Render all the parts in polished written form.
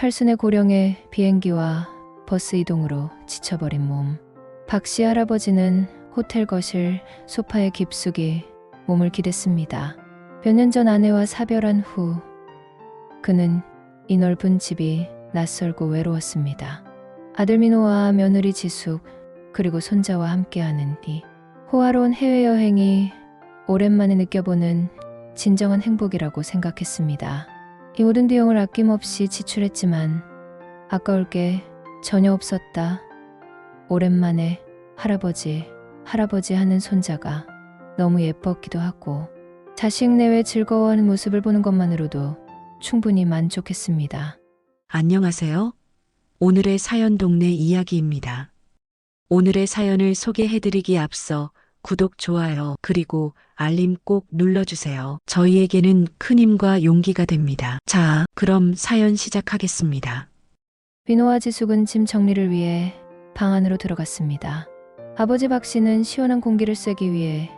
팔순의 고령의 비행기와 버스 이동으로 지쳐버린 몸. 박씨 할아버지는 호텔 거실 소파에 깊숙이 몸을 기댔습니다. 몇 년 전 아내와 사별한 후 그는 이 넓은 집이 낯설고 외로웠습니다. 아들 민호와 며느리 지숙 그리고 손자와 함께하는 이 호화로운 해외여행이 오랜만에 느껴보는 진정한 행복이라고 생각했습니다. 이 모든 비용을 아낌없이 지출했지만 아까울 게 전혀 없었다. 오랜만에 할아버지 하는 손자가 너무 예뻤기도 하고 자식 내외 즐거워하는 모습을 보는 것만으로도 충분히 만족했습니다. 안녕하세요. 오늘의 사연 동네 이야기입니다. 오늘의 사연을 소개해드리기 앞서 구독, 좋아요, 그리고 알림 꼭 눌러주세요. 저희에게는 큰 힘과 용기가 됩니다. 자, 그럼 사연 시작하겠습니다. 민호와 지숙은 짐 정리를 위해 방 안으로 들어갔습니다. 아버지 박 씨는 시원한 공기를 쐬기 위해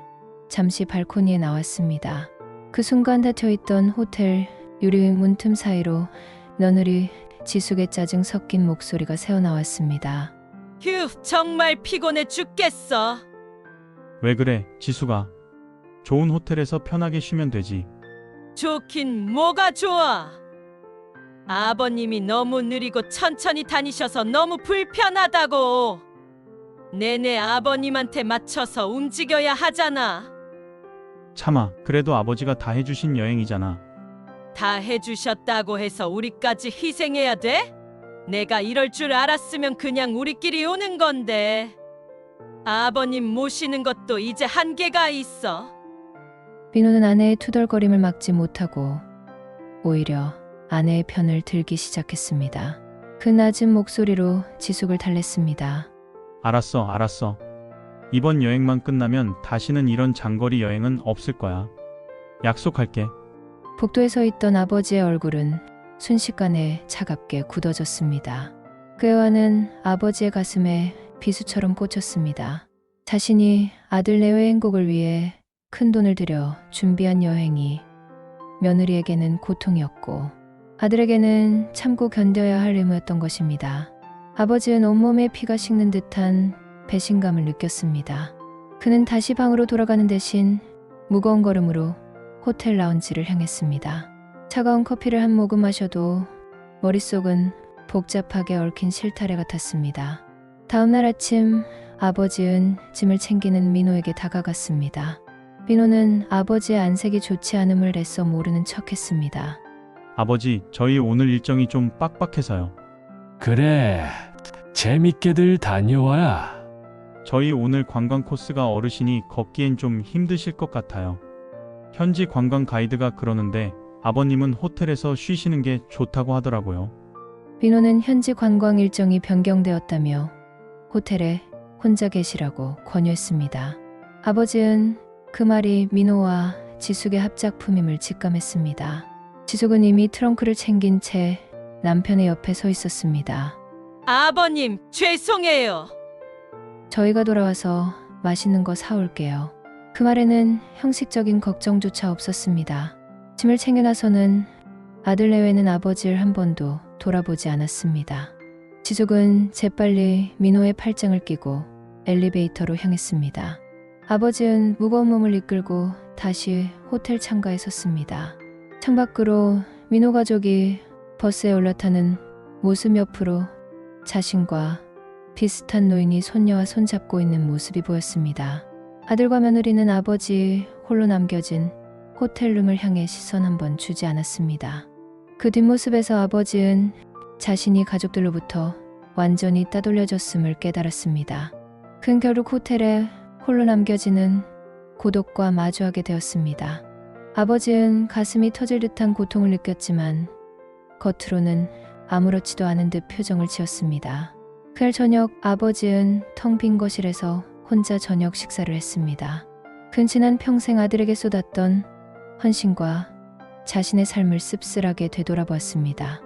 잠시 발코니에 나왔습니다. 그 순간 닫혀있던 호텔 유리 문틈 사이로 며느리 지숙의 짜증 섞인 목소리가 새어나왔습니다. 휴, 정말 피곤해 죽겠어. 왜 그래, 지수가? 좋은 호텔에서 편하게 쉬면 되지. 좋긴 뭐가 좋아. 아버님이 너무 느리고 천천히 다니셔서 너무 불편하다고. 내내 아버님한테 맞춰서 움직여야 하잖아. 참아, 그래도 아버지가 다 해주신 여행이잖아. 다 해주셨다고 해서 우리까지 희생해야 돼? 내가 이럴 줄 알았으면 그냥 우리끼리 오는 건데. 아버님 모시는 것도 이제 한계가 있어. 민호는 아내의 투덜거림을 막지 못하고 오히려 아내의 편을 들기 시작했습니다. 그 낮은 목소리로 지숙을 달랬습니다. 알았어. 이번 여행만 끝나면 다시는 이런 장거리 여행은 없을 거야. 약속할게. 복도에 서 있던 아버지의 얼굴은 순식간에 차갑게 굳어졌습니다. 그의 화는 아버지의 가슴에 비수처럼 꽂혔습니다. 자신이 아들 내외 행복을 위해 큰 돈을 들여 준비한 여행이 며느리에게는 고통이었고 아들에게는 참고 견뎌야 할 의무였던 것입니다. 아버지는 온몸에 피가 식는 듯한 배신감을 느꼈습니다. 그는 다시 방으로 돌아가는 대신 무거운 걸음으로 호텔 라운지를 향했습니다. 차가운 커피를 한 모금 마셔도 머릿속은 복잡하게 얽힌 실타래 같았습니다. 다음 날 아침 아버지는 짐을 챙기는 민호에게 다가갔습니다. 민호는 아버지의 안색이 좋지 않음을 애써 모르는 척했습니다. 아버지, 저희 오늘 일정이 좀 빡빡해서요. 그래, 재밌게들 다녀와라. 저희 오늘 관광 코스가 어르신이 걷기엔 좀 힘드실 것 같아요. 현지 관광 가이드가 그러는데 아버님은 호텔에서 쉬시는 게 좋다고 하더라고요. 민호는 현지 관광 일정이 변경되었다며 호텔에 혼자 계시라고 권유했습니다. 아버지는 그 말이 민호와 지숙의 합작품임을 직감했습니다. 지숙은 이미 트렁크를 챙긴 채 남편의 옆에 서 있었습니다. 아버님, 죄송해요. 저희가 돌아와서 맛있는 거 사올게요. 그 말에는 형식적인 걱정조차 없었습니다. 짐을 챙겨 나서는 아들 내외는 아버지를 한 번도 돌아보지 않았습니다. 지숙은 재빨리 민호의 팔짱을 끼고 엘리베이터로 향했습니다. 아버지는 무거운 몸을 이끌고 다시 호텔 창가에 섰습니다. 창밖으로 민호 가족이 버스에 올라타는 모습 옆으로 자신과 비슷한 노인이 손녀와 손잡고 있는 모습이 보였습니다. 아들과 며느리는 아버지 홀로 남겨진 호텔룸을 향해 시선 한번 주지 않았습니다. 그 뒷모습에서 아버지는 자신이 가족들로부터 완전히 따돌려졌음을 깨달았습니다. 그는 결국 호텔에 홀로 남겨지는 고독과 마주하게 되었습니다. 아버지는 가슴이 터질 듯한 고통을 느꼈지만 겉으로는 아무렇지도 않은 듯 표정을 지었습니다. 그날 저녁 아버지는 텅 빈 거실에서 혼자 저녁 식사를 했습니다. 그는 지난 평생 아들에게 쏟았던 헌신과 자신의 삶을 씁쓸하게 되돌아보았습니다.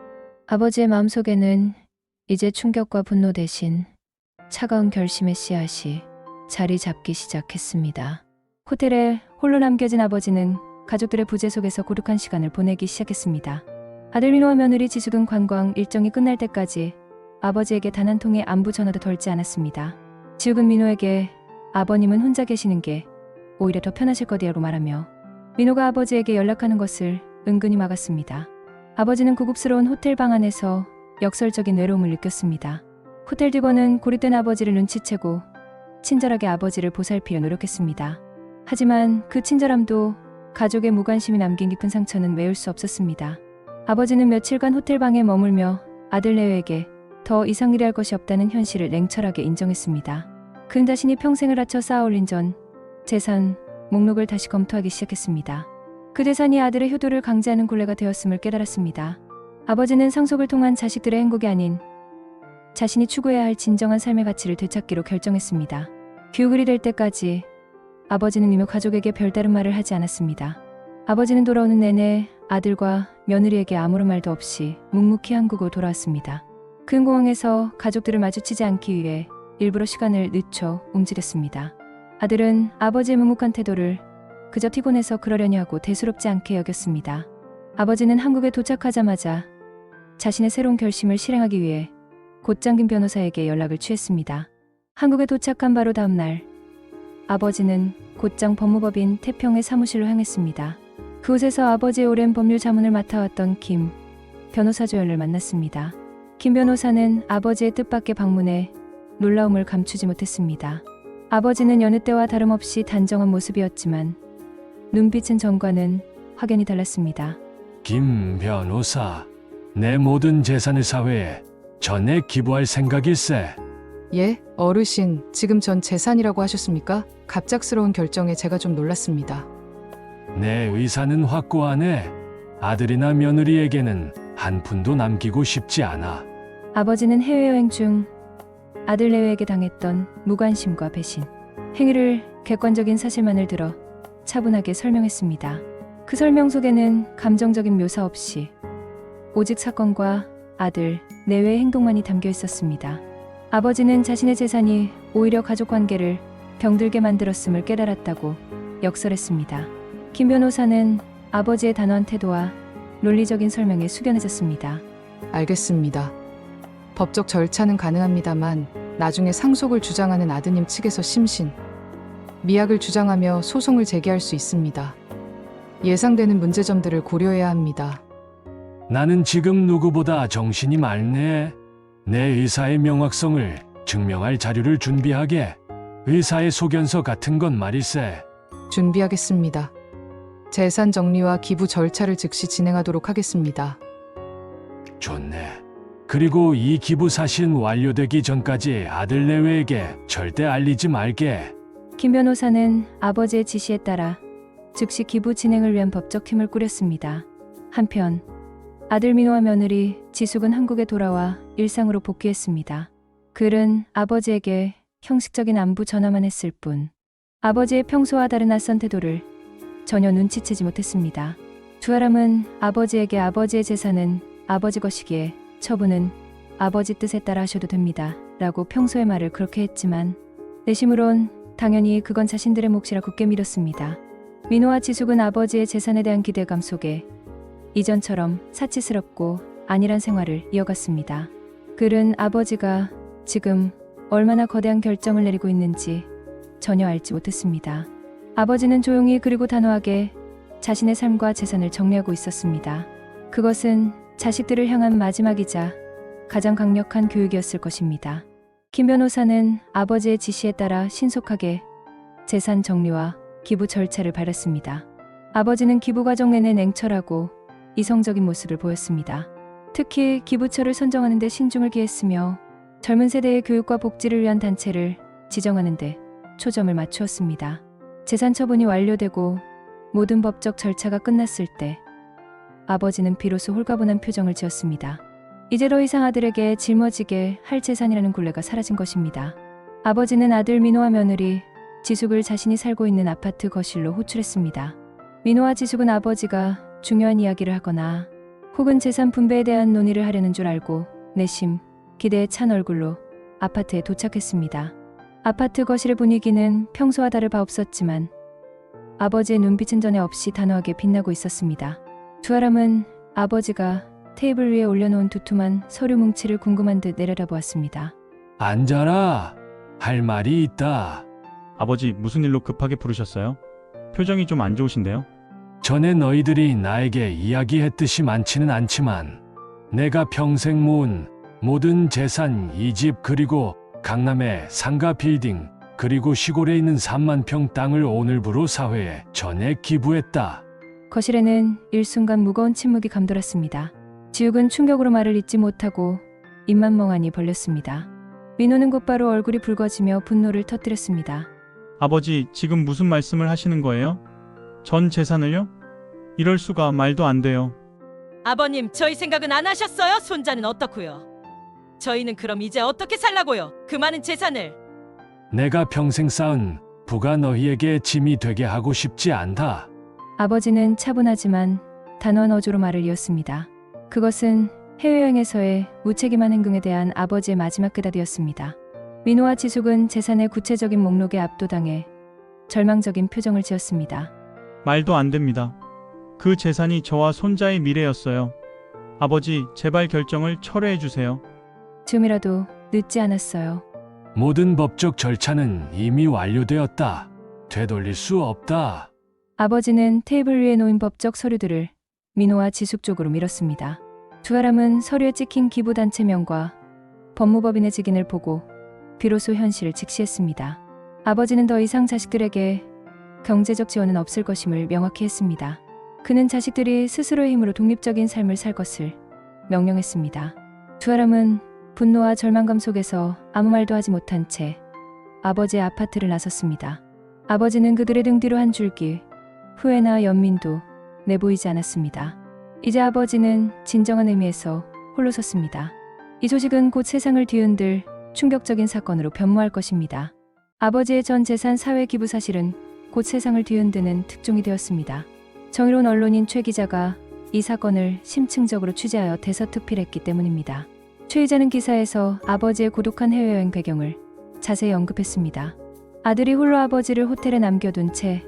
아버지의 마음속에는 이제 충격과 분노 대신 차가운 결심의 씨앗이 자리 잡기 시작했습니다. 호텔에 홀로 남겨진 아버지는 가족들의 부재 속에서 고독한 시간을 보내기 시작했습니다. 아들 민호와 며느리 지숙은 관광 일정이 끝날 때까지 아버지에게 단 한 통의 안부 전화도 덜지 않았습니다. 지숙은 민호에게 아버님은 혼자 계시는 게 오히려 더 편하실 거디라고 말하며 민호가 아버지에게 연락하는 것을 은근히 막았습니다. 아버지는 고급스러운 호텔 방 안에서 역설적인 외로움을 느꼈습니다. 호텔 직원은 고립된 아버지를 눈치채고 친절하게 아버지를 보살피려 노력했습니다. 하지만 그 친절함도 가족의 무관심이 남긴 깊은 상처는 메울 수 없었습니다. 아버지는 며칠간 호텔 방에 머물며 아들 레오에게 더 이상 일할 것이 없다는 현실을 냉철하게 인정했습니다. 그는 자신이 평생을 바쳐 쌓아올린 전 재산 목록을 다시 검토하기 시작했습니다. 그 재산이 아들의 효도를 강제하는 굴레가 되었음을 깨달았습니다. 아버지는 상속을 통한 자식들의 행복이 아닌 자신이 추구해야 할 진정한 삶의 가치를 되찾기로 결정했습니다. 교육이 될 때까지 아버지는 이며 가족에게 별다른 말을 하지 않았습니다. 아버지는 돌아오는 내내 아들과 며느리에게 아무런 말도 없이 묵묵히 한국으로 돌아왔습니다. 큰 공항에서 가족들을 마주치지 않기 위해 일부러 시간을 늦춰 움직였습니다. 아들은 아버지의 묵묵한 태도를 그저 피곤해서 그러려니 하고 대수롭지 않게 여겼습니다. 아버지는 한국에 도착하자마자 자신의 새로운 결심을 실행하기 위해 곧장 김 변호사에게 연락을 취했습니다. 한국에 도착한 바로 다음 날 아버지는 곧장 법무법인 태평의 사무실로 향했습니다. 그곳에서 아버지의 오랜 법률 자문을 맡아왔던 김 변호사 조연을 만났습니다. 김 변호사는 아버지의 뜻밖의 방문에 놀라움을 감추지 못했습니다. 아버지는 여느 때와 다름없이 단정한 모습이었지만 눈빛은 전과는 확연히 달랐습니다. 김 변호사, 내 모든 재산을 사회에 전에 기부할 생각일세. 예, 어르신, 지금 전 재산이라고 하셨습니까? 갑작스러운 결정에 제가 좀 놀랐습니다. 내 의사는 확고하네. 아들이나 며느리에게는 한 푼도 남기고 싶지 않아. 아버지는 해외여행 중 아들 레오에게 당했던 무관심과 배신, 행위를 객관적인 사실만을 들어 차분하게 설명했습니다. 그 설명 속에는 감정적인 묘사 없이 오직 사건과 아들 내외의 행동만이 담겨 있었습니다. 아버지는 자신의 재산이 오히려 가족 관계를 병들게 만들었음을 깨달았다고 역설했습니다. 김 변호사는 아버지의 단호한 태도와 논리적인 설명에 숙연해졌습니다. 알겠습니다. 법적 절차는 가능합니다만 나중에 상속을 주장하는 아드님 측에서 심신, 미약을 주장하며 소송을 제기할 수 있습니다. 예상되는 문제점들을 고려해야 합니다. 나는 지금 누구보다 정신이 맑네. 내 의사의 명확성을 증명할 자료를 준비하게. 의사의 소견서 같은 건 말일세. 준비하겠습니다. 재산 정리와 기부 절차를 즉시 진행하도록 하겠습니다. 좋네. 그리고 이 기부 사실은 완료되기 전까지 아들 내외에게 절대 알리지 말게. 김 변호사는 아버지의 지시에 따라 즉시 기부 진행을 위한 법적 팀을 꾸렸습니다. 한편 아들 민호와 며느리 지숙은 한국에 돌아와 일상으로 복귀했습니다. 그는 아버지에게 형식적인 안부 전화만 했을 뿐 아버지의 평소와 다른 낯선 태도를 전혀 눈치채지 못했습니다. 두 사람은 아버지에게 아버지의 재산은 아버지 것이기에 처분은 아버지 뜻에 따라 하셔도 됩니다 라고 평소의 말을 그렇게 했지만 내심으론 당연히 그건 자신들의 몫이라 굳게 믿었습니다. 민호와 지숙은 아버지의 재산에 대한 기대감 속에 이전처럼 사치스럽고 안일한 생활을 이어갔습니다. 그는 아버지가 지금 얼마나 거대한 결정을 내리고 있는지 전혀 알지 못했습니다. 아버지는 조용히 그리고 단호하게 자신의 삶과 재산을 정리하고 있었습니다. 그것은 자식들을 향한 마지막이자 가장 강력한 교육이었을 것입니다. 김 변호사는 아버지의 지시에 따라 신속하게 재산 정리와 기부 절차를 밟았습니다. 아버지는 기부 과정 내내 냉철하고 이성적인 모습을 보였습니다. 특히 기부처를 선정하는 데 신중을 기했으며 젊은 세대의 교육과 복지를 위한 단체를 지정하는 데 초점을 맞추었습니다. 재산 처분이 완료되고 모든 법적 절차가 끝났을 때 아버지는 비로소 홀가분한 표정을 지었습니다. 이제 더 이상 아들에게 짊어지게 할 재산이라는 굴레가 사라진 것입니다. 아버지는 아들 민호와 며느리 지숙을 자신이 살고 있는 아파트 거실로 호출했습니다. 민호와 지숙은 아버지가 중요한 이야기를 하거나 혹은 재산 분배에 대한 논의를 하려는 줄 알고 내심 기대에 찬 얼굴로 아파트에 도착했습니다. 아파트 거실의 분위기는 평소와 다를 바 없었지만 아버지의 눈빛은 전에 없이 단호하게 빛나고 있었습니다. 두 사람은 아버지가 테이블 위에 올려놓은 두툼한 서류 뭉치를 궁금한 듯 내려다보았습니다. 앉아라. 할 말이 있다. 아버지, 무슨 일로 급하게 부르셨어요? 표정이 좀 안 좋으신데요? 전에 너희들이 나에게 이야기했듯이 많지는 않지만 내가 평생 모은 모든 재산, 이 집 그리고 강남의 상가 빌딩 그리고 시골에 있는 3만 평 땅을 오늘부로 사회에 전액 기부했다. 거실에는 일순간 무거운 침묵이 감돌았습니다. 지욱은 충격으로 말을 잇지 못하고 입만 멍하니 벌렸습니다. 민호는 곧바로 얼굴이 붉어지며 분노를 터뜨렸습니다. 아버지, 지금 무슨 말씀을 하시는 거예요? 전 재산을요? 이럴 수가, 말도 안 돼요. 아버님, 저희 생각은 안 하셨어요? 손자는 어떻고요? 저희는 그럼 이제 어떻게 살라고요? 그 많은 재산을. 내가 평생 쌓은 부가 너희에게 짐이 되게 하고 싶지 않다. 아버지는 차분하지만 단호한 어조로 말을 이었습니다. 그것은 해외여행에서의 무책임한 행동에 대한 아버지의 마지막 끄닫이였습니다. 민호와 지숙은 재산의 구체적인 목록에 압도당해 절망적인 표정을 지었습니다. 말도 안 됩니다. 그 재산이 저와 손자의 미래였어요. 아버지, 제발 결정을 철회해 주세요. 지금이라도 늦지 않았어요. 모든 법적 절차는 이미 완료되었다. 되돌릴 수 없다. 아버지는 테이블 위에 놓인 법적 서류들을 민호와 지숙 쪽으로 밀었습니다. 두 사람은 서류에 찍힌 기부단체명과 법무법인의 직인을 보고 비로소 현실을 직시했습니다. 아버지는 더 이상 자식들에게 경제적 지원은 없을 것임을 명확히 했습니다. 그는 자식들이 스스로의 힘으로 독립적인 삶을 살 것을 명령했습니다. 두 사람은 분노와 절망감 속에서 아무 말도 하지 못한 채 아버지의 아파트를 나섰습니다. 아버지는 그들의 등 뒤로 한 줄기 후회나 연민도 내보이지 않았습니다. 이제 아버지는 진정한 의미에서 홀로 섰습니다. 이 소식은 곧 세상을 뒤흔들 충격적인 사건으로 변모할 것입니다. 아버지의 전 재산 사회 기부 사실은 곧 세상을 뒤흔드는 특종이 되었습니다. 정의로운 언론인 최 기자가 이 사건을 심층적으로 취재하여 대서특필했기 때문입니다. 최 기자는 기사에서 아버지의 고독한 해외여행 배경을 자세히 언급했습니다. 아들이 홀로 아버지를 호텔에 남겨둔 채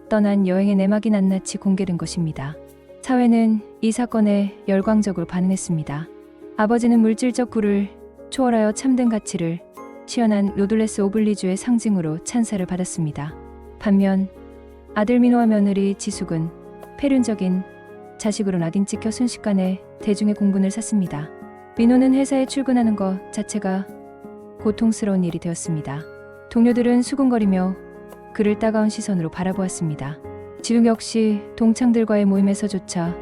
떠난 여행의 내막이 낱낱이 공개된 것입니다. 사회는 이 사건에 열광적으로 반응했습니다. 아버지는 물질적 부를 초월하여 참된 가치를 시연한 로들레스 오블리주의 상징으로 찬사를 받았습니다. 반면 아들 민호와 며느리 지숙은 폐륜적인 자식으로 낙인 찍혀 순식간에 대중의 공분을 샀습니다. 민호는 회사에 출근하는 것 자체가 고통스러운 일이 되었습니다. 동료들은 수군거리며 그를 따가운 시선으로 바라보았습니다. 지숙 역시 동창들과의 모임에서조차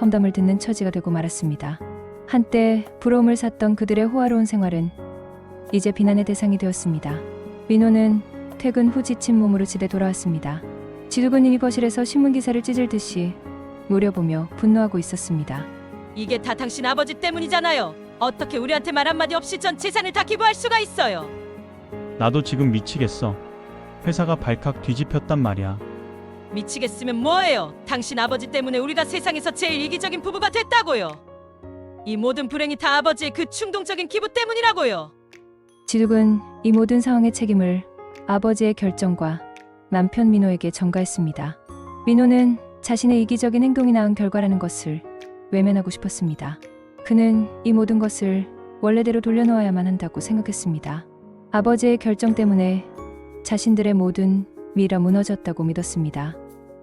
험담을 듣는 처지가 되고 말았습니다. 한때 부러움을 샀던 그들의 호화로운 생활은 이제 비난의 대상이 되었습니다. 민호는 퇴근 후 지친 몸으로 집에 돌아왔습니다. 지숙은 이미 거실에서 신문기사를 찢을 듯이 노려보며 분노하고 있었습니다. 이게 다 당신 아버지 때문이잖아요. 어떻게 우리한테 말 한마디 없이 전 재산을 다 기부할 수가 있어요. 나도 지금 미치겠어. 회사가 발칵 뒤집혔단 말이야. 미치겠으면 뭐예요? 당신 아버지 때문에 우리가 세상에서 제일 이기적인 부부가 됐다고요. 이 모든 불행이 다 아버지의 그 충동적인 기부 때문이라고요. 지숙은 이 모든 상황의 책임을 아버지의 결정과 남편 민호에게 전가했습니다. 민호는 자신의 이기적인 행동이 낳은 결과라는 것을 외면하고 싶었습니다. 그는 이 모든 것을 원래대로 돌려놓아야만 한다고 생각했습니다. 아버지의 결정 때문에 자신들의 모든 미래가 무너졌다고 믿었습니다.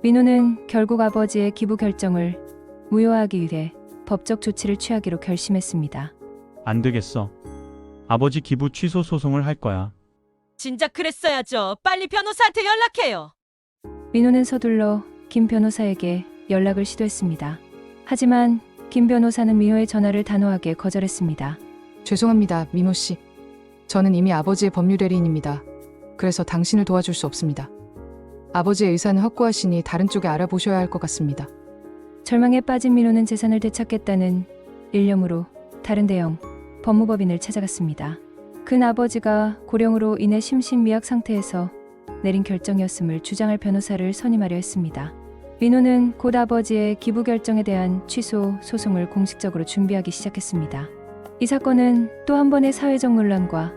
민호는 결국 아버지의 기부 결정을 무효화하기 위해 법적 조치를 취하기로 결심했습니다. 안 되겠어. 아버지 기부 취소 소송을 할 거야. 진작 그랬어야죠. 빨리 변호사한테 연락해요. 민호는 서둘러 김 변호사에게 연락을 시도했습니다. 하지만 김 변호사는 민호의 전화를 단호하게 거절했습니다. 죄송합니다, 민호 씨. 저는 이미 아버지의 법률 대리인입니다. 그래서 당신을 도와줄 수 없습니다. 아버지의 의사는 확고하시니 다른 쪽에 알아보셔야 할 것 같습니다. 절망에 빠진 민호는 재산을 되찾겠다는 일념으로 다른 대형 법무법인을 찾아갔습니다. 큰 아버지가 고령으로 인해 심신미약 상태에서 내린 결정이었음을 주장할 변호사를 선임하려 했습니다. 민호는 곧 아버지의 기부 결정에 대한 취소 소송을 공식적으로 준비하기 시작했습니다. 이 사건은 또 한 번의 사회적 논란과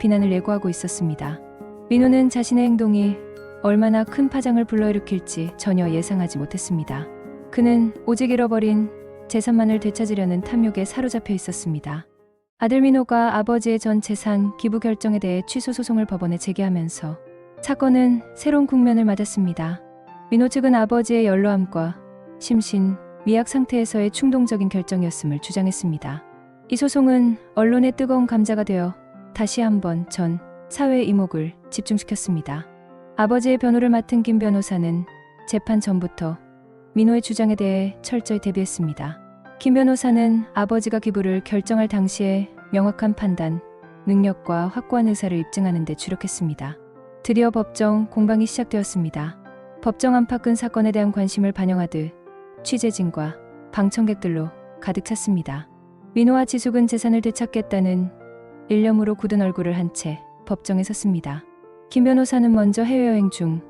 비난을 예고하고 있었습니다. 민호는 자신의 행동이 얼마나 큰 파장을 불러일으킬지 전혀 예상하지 못했습니다. 그는 오직 잃어버린 재산만을 되찾으려는 탐욕에 사로잡혀 있었습니다. 아들 민호가 아버지의 전 재산 기부 결정에 대해 취소 소송을 법원에 제기하면서 사건은 새로운 국면을 맞았습니다. 민호 측은 아버지의 연로함과 심신, 미약 상태에서의 충동적인 결정이었음을 주장했습니다. 이 소송은 언론의 뜨거운 감자가 되어 다시 한번 전 사회의 이목을 집중시켰습니다. 아버지의 변호를 맡은 김 변호사는 재판 전부터 민호의 주장에 대해 철저히 대비했습니다. 김 변호사는 아버지가 기부를 결정할 당시에 명확한 판단, 능력과 확고한 의사를 입증하는 데 주력했습니다. 드디어 법정 공방이 시작되었습니다. 법정 안팎은 사건에 대한 관심을 반영하듯 취재진과 방청객들로 가득 찼습니다. 민호와 지숙은 재산을 되찾겠다는 일념으로 굳은 얼굴을 한 채 법정에 섰습니다. 김 변호사는 먼저 해외여행 중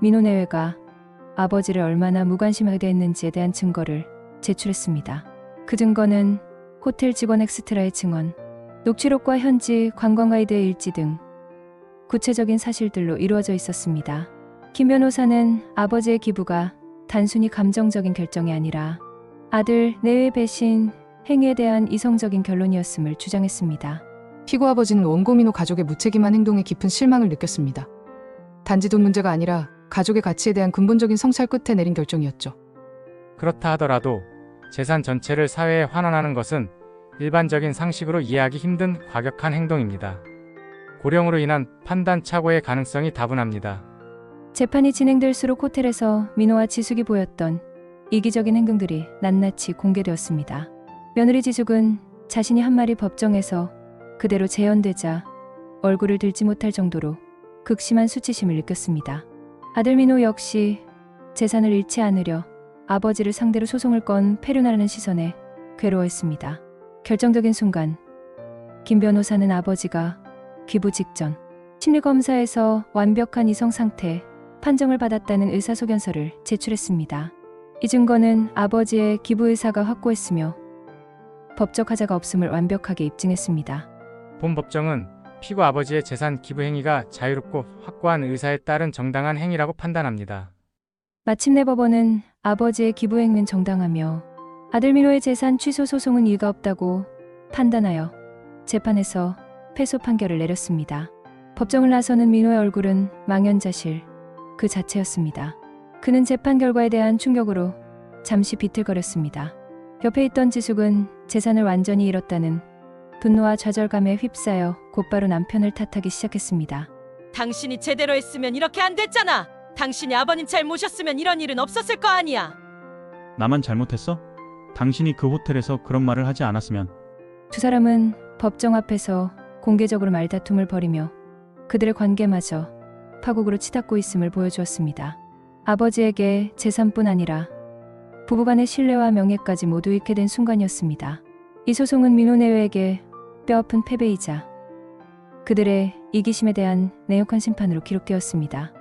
민호 내외가 아버지를 얼마나 무관심하게 대했는지에 대한 증거를 제출했습니다. 그 증거는 호텔 직원 엑스트라의 증언, 녹취록과 현지 관광가이드의 일지 등 구체적인 사실들로 이루어져 있었습니다. 김 변호사는 아버지의 기부가 단순히 감정적인 결정이 아니라 아들 내외의 배신, 행위에 대한 이성적인 결론이었음을 주장했습니다. 피고 아버지는 원고 민호 가족의 무책임한 행동에 깊은 실망을 느꼈습니다. 단지 돈 문제가 아니라 가족의 가치에 대한 근본적인 성찰 끝에 내린 결정이었죠. 그렇다 하더라도 재산 전체를 사회에 환원하는 것은 일반적인 상식으로 이해하기 힘든 과격한 행동입니다. 고령으로 인한 판단 착오의 가능성이 다분합니다. 재판이 진행될수록 호텔에서 민호와 지숙이 보였던 이기적인 행동들이 낱낱이 공개되었습니다. 며느리 지숙은 자신이 한 말이 법정에서 그대로 재현되자 얼굴을 들지 못할 정도로 극심한 수치심을 느꼈습니다. 아들 민호 역시 재산을 잃지 않으려 아버지를 상대로 소송을 건 패륜하라는 시선에 괴로워했습니다. 결정적인 순간 김 변호사는 아버지가 기부 직전 심리검사에서 완벽한 이성 상태 판정을 받았다는 의사소견서를 제출했습니다. 이 증거는 아버지의 기부 의사가 확고했으며 법적 하자가 없음을 완벽하게 입증했습니다. 본 법정은 피고 아버지의 재산 기부 행위가 자유롭고 확고한 의사에 따른 정당한 행위라고 판단합니다. 마침내 법원은 아버지의 기부 행위는 정당하며 아들 민호의 재산 취소 소송은 이유가 없다고 판단하여 재판에서 패소 판결을 내렸습니다. 법정을 나서는 민호의 얼굴은 망연자실 그 자체였습니다. 그는 재판 결과에 대한 충격으로 잠시 비틀거렸습니다. 옆에 있던 지숙은 재산을 완전히 잃었다는 분노와 좌절감에 휩싸여 곧바로 남편을 탓하기 시작했습니다. 당신이 제대로 했으면 이렇게 안 됐잖아. 당신이 아버님 잘 모셨으면 이런 일은 없었을 거 아니야. 나만 잘못했어? 당신이 그 호텔에서 그런 말을 하지 않았으면. 두 사람은 법정 앞에서 공개적으로 말다툼을 벌이며 그들의 관계마저 파국으로 치닫고 있음을 보여주었습니다. 아버지에게 재산뿐 아니라 부부간의 신뢰와 명예까지 모두 잃게 된 순간이었습니다. 이 소송은 민호 내외에게 뼈아픈 패배이자 그들의 이기심에 대한 냉혹한 심판으로 기록되었습니다.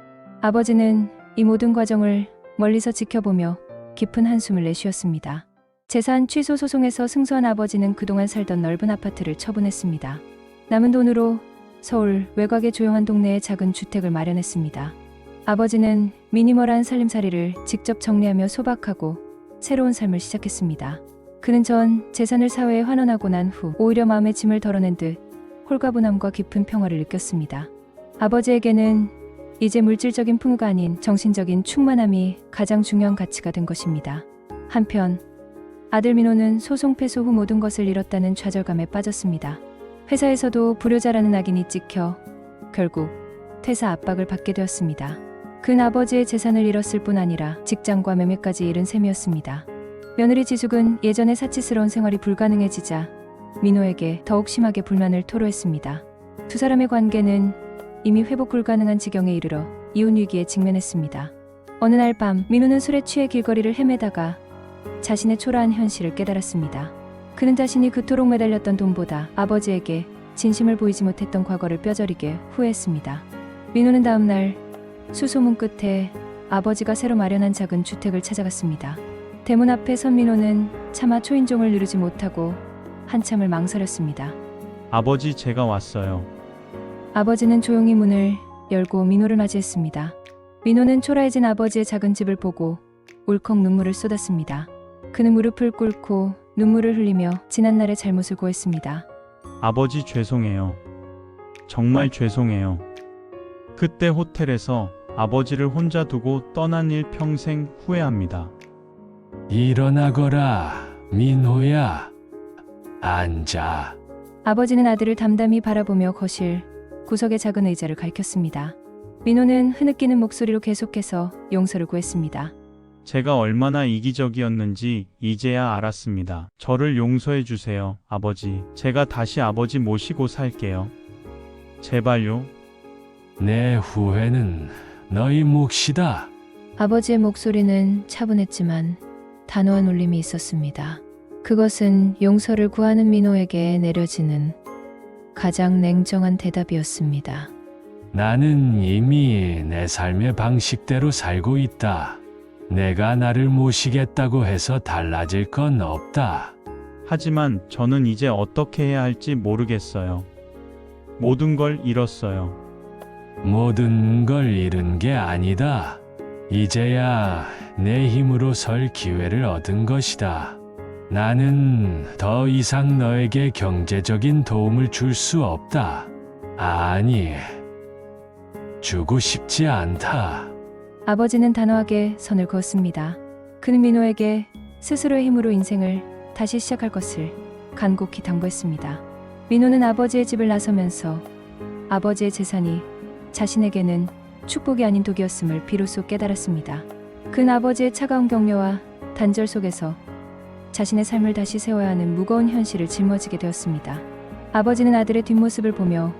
아버지는 이 모든 과정을 멀리서 지켜보며 깊은 한숨을 내쉬었습니다. 재산 취소 소송에서 승소한 아버지는 그동안 살던 넓은 아파트를 처분했습니다. 남은 돈으로 서울 외곽의 조용한 동네에 작은 주택을 마련했습니다. 아버지는 미니멀한 살림살이를 직접 정리하며 소박하고 새로운 삶을 시작했습니다. 그는 전 재산을 사회에 환원하고 난 후 오히려 마음의 짐을 덜어낸 듯 홀가분함과 깊은 평화를 느꼈습니다. 아버지에게는 이제 물질적인 풍요가 아닌 정신적인 충만함이 가장 중요한 가치가 된 것입니다. 한편 아들 민호는 소송 패소 후 모든 것을 잃었다는 좌절감에 빠졌습니다. 회사에서도 불효자라는 악인이 찍혀 결국 퇴사 압박을 받게 되었습니다. 그는 아버지의 재산을 잃었을 뿐 아니라 직장과 매매까지 잃은 셈이었습니다. 며느리 지숙은 예전의 사치스러운 생활이 불가능해지자 민호에게 더욱 심하게 불만을 토로했습니다. 두 사람의 관계는 이미 회복 불가능한 지경에 이르러 이혼 위기에 직면했습니다. 어느 날 밤 민호는 술에 취해 길거리를 헤매다가 자신의 초라한 현실을 깨달았습니다. 그는 자신이 그토록 매달렸던 돈보다 아버지에게 진심을 보이지 못했던 과거를 뼈저리게 후회했습니다. 민호는 다음 날 수소문 끝에 아버지가 새로 마련한 작은 주택을 찾아갔습니다. 대문 앞에 선 민호는 차마 초인종을 누르지 못하고 한참을 망설였습니다. 아버지, 제가 왔어요. 아버지는 조용히 문을 열고 민호를 맞이했습니다. 민호는 초라해진 아버지의 작은 집을 보고 울컥 눈물을 쏟았습니다. 그는 무릎을 꿇고 눈물을 흘리며 지난날의 잘못을 고했습니다. 아버지 죄송해요. 정말 죄송해요. 그때 호텔에서 아버지를 혼자 두고 떠난 일 평생 후회합니다. 일어나거라, 민호야. 앉아. 아버지는 아들을 담담히 바라보며 거실 구석의 작은 의자를 가리켰습니다. 민호는 흐느끼는 목소리로 계속해서 용서를 구했습니다. 제가 얼마나 이기적이었는지 이제야 알았습니다. 저를 용서해 주세요, 아버지. 제가 다시 아버지 모시고 살게요. 제발요. 내 후회는 너희 몫이다. 아버지의 목소리는 차분했지만 단호한 울림이 있었습니다. 그것은 용서를 구하는 민호에게 내려지는 가장 냉정한 대답이었습니다. 나는 이미 내 삶의 방식대로 살고 있다. 내가 나를 모시겠다고 해서 달라질 건 없다. 하지만 저는 이제 어떻게 해야 할지 모르겠어요. 모든 걸 잃었어요. 모든 걸 잃은 게 아니다. 이제야 내 힘으로 설 기회를 얻은 것이다. 나는 더 이상 너에게 경제적인 도움을 줄 수 없다. 아니, 주고 싶지 않다. 아버지는 단호하게 선을 그었습니다. 그는 민호에게 스스로의 힘으로 인생을 다시 시작할 것을 간곡히 당부했습니다. 민호는 아버지의 집을 나서면서 아버지의 재산이 자신에게는 축복이 아닌 독이었음을 비로소 깨달았습니다. 그는 아버지의 차가운 격려와 단절 속에서 자신의 삶을 다시 세워야 하는 무거운 현실을 짊어지게 되었습니다. 아버지는 아들의 뒷모습을 보며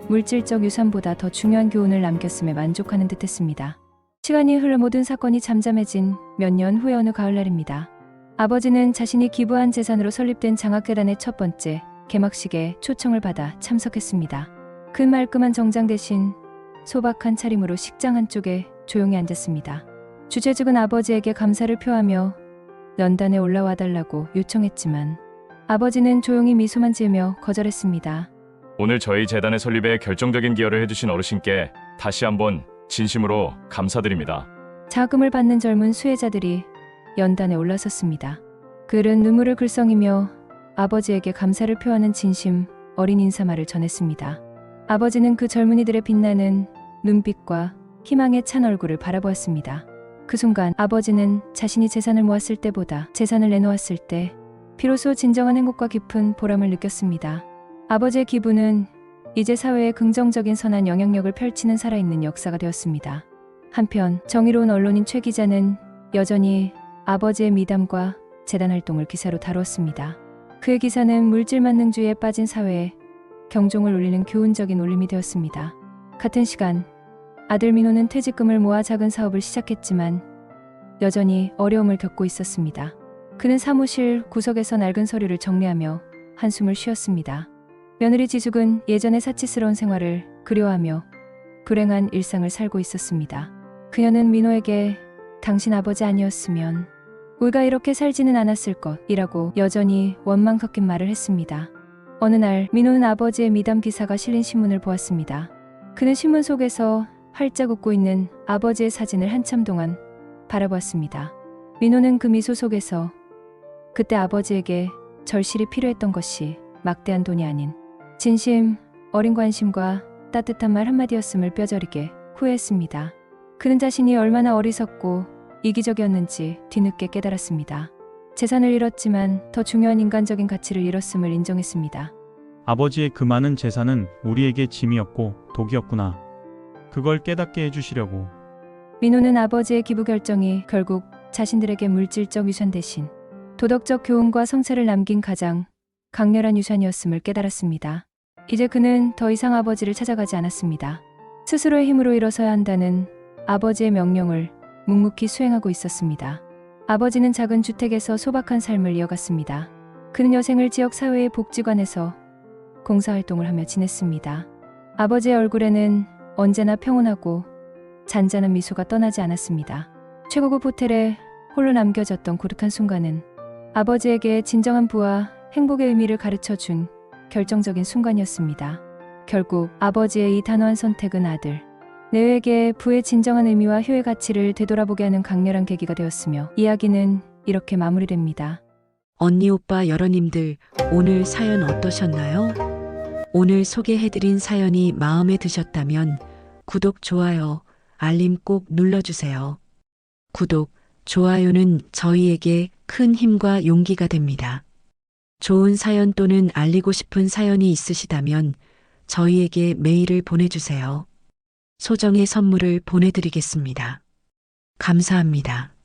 물질적 유산보다 더 중요한 교훈을 남겼음에 만족하는 듯했습니다. 시간이 흘러 모든 사건이 잠잠해진 몇 년 후의 어느 가을날입니다. 아버지는 자신이 기부한 재산으로 설립된 장학회단의 첫 번째 개막식에 초청을 받아 참석했습니다. 그 말끔한 정장 대신 소박한 차림으로 식장 한쪽에 조용히 앉았습니다. 주최 측은 아버지에게 감사를 표하며 연단에 올라와 달라고 요청했지만 아버지는 조용히 미소만 지으며 거절했습니다. 오늘 저희 재단의 설립에 결정적인 기여를 해주신 어르신께 다시 한번 진심으로 감사드립니다. 자금을 받는 젊은 수혜자들이 연단에 올라섰습니다. 그들은 눈물을 글썽이며 아버지에게 감사를 표하는 진심 어린 인사말을 전했습니다. 아버지는 그 젊은이들의 빛나는 눈빛과 희망의 찬 얼굴을 바라보았습니다. 그 순간 아버지는 자신이 재산을 모았을 때보다 재산을 내놓았을 때 비로소 진정한 행복과 깊은 보람을 느꼈습니다. 아버지의 기부는 이제 사회에 긍정적인 선한 영향력을 펼치는 살아있는 역사가 되었습니다. 한편 정의로운 언론인 최 기자는 여전히 아버지의 미담과 재단 활동을 기사로 다루었습니다. 그의 기사는 물질 만능주의에 빠진 사회에 경종을 울리는 교훈적인 울림이 되었습니다. 같은 시간 아들 민호는 퇴직금을 모아 작은 사업을 시작했지만 여전히 어려움을 겪고 있었습니다. 그는 사무실 구석에서 낡은 서류를 정리하며 한숨을 쉬었습니다. 며느리 지숙은 예전의 사치스러운 생활을 그리워하며 불행한 일상을 살고 있었습니다. 그녀는 민호에게 당신 아버지 아니었으면 우리가 이렇게 살지는 않았을 것이라고 여전히 원망 섞인 말을 했습니다. 어느 날 민호는 아버지의 미담 기사가 실린 신문을 보았습니다. 그는 신문 속에서 활짝 웃고 있는 아버지의 사진을 한참 동안 바라보았습니다. 민호는 그 미소 속에서 그때 아버지에게 절실히 필요했던 것이 막대한 돈이 아닌 진심, 어린 관심과 따뜻한 말 한마디였음을 뼈저리게 후회했습니다. 그는 자신이 얼마나 어리석고 이기적이었는지 뒤늦게 깨달았습니다. 재산을 잃었지만 더 중요한 인간적인 가치를 잃었음을 인정했습니다. 아버지의 그 많은 재산은 우리에게 짐이었고 독이었구나. 그걸 깨닫게 해주시려고. 민호는 아버지의 기부 결정이 결국 자신들에게 물질적 유산 대신 도덕적 교훈과 성찰을 남긴 가장 강렬한 유산이었음을 깨달았습니다. 이제 그는 더 이상 아버지를 찾아가지 않았습니다. 스스로의 힘으로 일어서야 한다는 아버지의 명령을 묵묵히 수행하고 있었습니다. 아버지는 작은 주택에서 소박한 삶을 이어갔습니다. 그는 여생을 지역 사회의 복지관에서 봉사활동을 하며 지냈습니다. 아버지의 얼굴에는 언제나 평온하고 잔잔한 미소가 떠나지 않았습니다. 최고급 호텔에 홀로 남겨졌던 고독한 순간은 아버지에게 진정한 부와 행복의 의미를 가르쳐준 결정적인 순간이었습니다. 결국 아버지의 이 단호한 선택은 아들 내외에게 부의 진정한 의미와 효의 가치를 되돌아보게 하는 강렬한 계기가 되었으며 이야기는 이렇게 마무리됩니다. 언니 오빠 여러님들 오늘 사연 어떠셨나요? 오늘 소개해드린 사연이 마음에 드셨다면 구독, 좋아요, 알림 꼭 눌러주세요. 구독, 좋아요는 저희에게 큰 힘과 용기가 됩니다. 좋은 사연 또는 알리고 싶은 사연이 있으시다면 저희에게 메일을 보내주세요. 소정의 선물을 보내드리겠습니다. 감사합니다.